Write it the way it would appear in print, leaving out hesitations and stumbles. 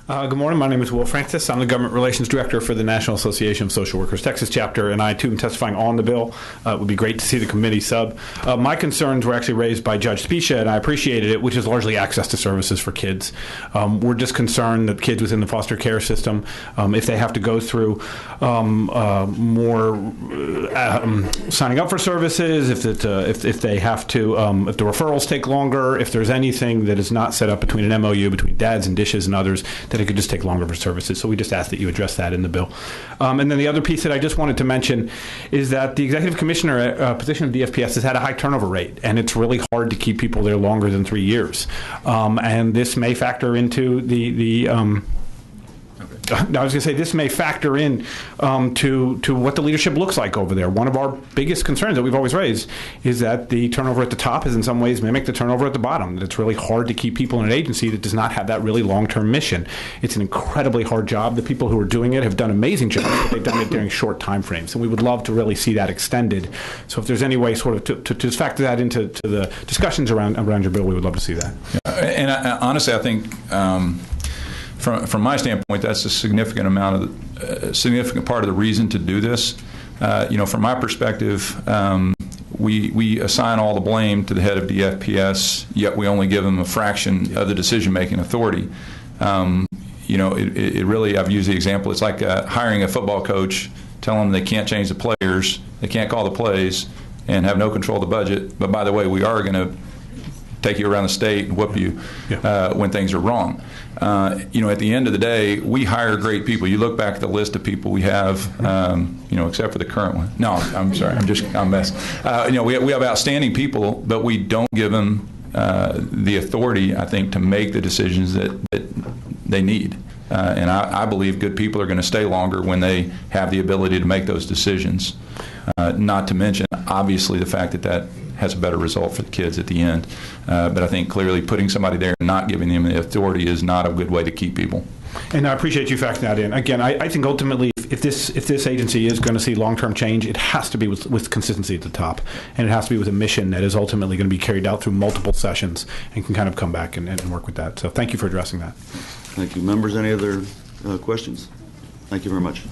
Good morning. My name is Will Francis. I'm the Government Relations Director for the National Association of Social Workers Texas chapter, and I, too, am testifying on the bill. It would be great to see the committee sub. My concerns were actually raised by Judge Specia, and I appreciated it, which is largely access to services for kids. We're just concerned that kids within the foster care system, if they have to go through more signing up for services, if they have to, if the referrals take longer, if there's anything that is not set up between an MOU, between dads and dishes and others, that it could just take longer for services. So we just ask that you address that in the bill. And then the other piece that I just wanted to mention is that the executive commissioner position of DFPS has had a high turnover rate, and it's really hard to keep people there longer than 3 years. And this may factor into I was going to say this may factor in to what the leadership looks like over there. One of our biggest concerns that we've always raised is that the turnover at the top is in some ways mimic the turnover at the bottom, that it's really hard to keep people in an agency that does not have that really long-term mission. It's an incredibly hard job. The people who are doing it have done amazing jobs, but they've done it during short time frames, and we would love to really see that extended. So if there's any way sort of to just factor that into the discussions around your bill, we would love to see that. Yeah. And honestly, I think from my standpoint, that's a significant part of the reason to do this. From my perspective, we assign all the blame to the head of DFPS, yet we only give them a fraction of the decision-making authority. It really, I've used the example, it's like hiring a football coach, telling them they can't change the players, they can't call the plays, and have no control of the budget. But by the way, we are going to take you around the state and whoop you when things are wrong. At the end of the day, we hire great people. You look back at the list of people we have, except for the current one. No, I'm sorry. I'm messing. We have outstanding people, but we don't give them the authority, I think, to make the decisions that they need. And I believe good people are going to stay longer when they have the ability to make those decisions. Not to mention, obviously, the fact that has a better result for the kids at the end. But I think clearly putting somebody there and not giving them the authority is not a good way to keep people. And I appreciate you factoring that in. Again, I think ultimately if this agency is going to see long-term change, it has to be with consistency at the top. And it has to be with a mission that is ultimately going to be carried out through multiple sessions and can kind of come back and work with that. So thank you for addressing that. Thank you. Members, any other questions? Thank you very much.